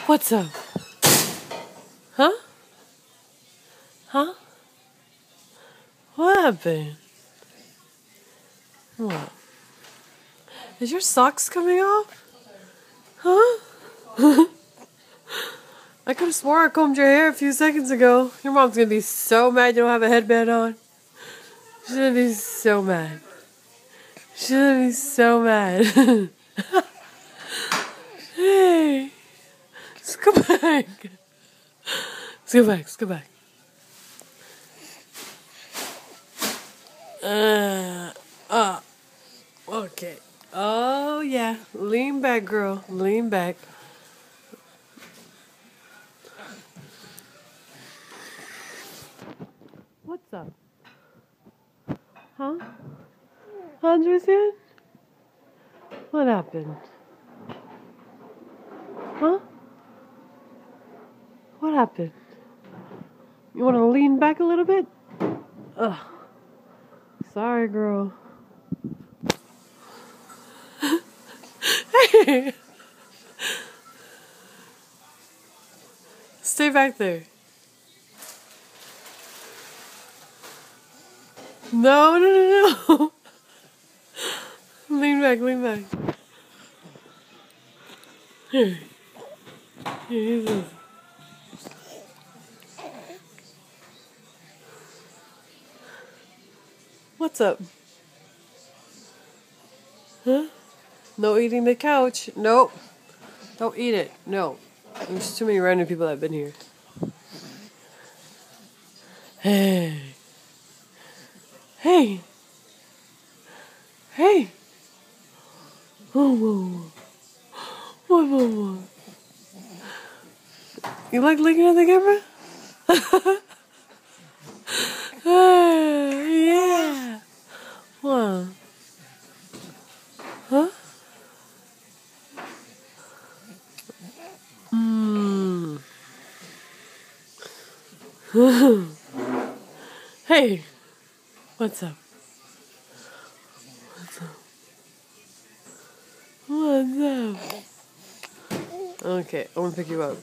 What's up? Huh? Huh? What happened? What? Is your socks coming off? Huh? I could have swore I combed your hair a few seconds ago. Your mom's gonna be so mad you don't have a headband on. She's gonna be so mad. She's gonna be so mad. Hey, let's go back. Let's go back. Let's go back. Okay. Oh yeah. Lean back, girl. Lean back. What's up? Huh? Andresian? What happened? Huh? What happened? You want to lean back a little bit? Ugh. Sorry, girl. Hey! Stay back there. No, no, no, no. Lean back, lean back. Here. Here, here's this. What's up? Huh? No eating the couch. Nope. Don't eat it. No. There's too many random people that have been here. Hey. Hey. Hey. Whoa, whoa, whoa. Whoa, whoa, whoa. You like looking at the camera? Yeah. What? Huh? Hey. What's up? What's up? What's up? Okay, I want to pick you up.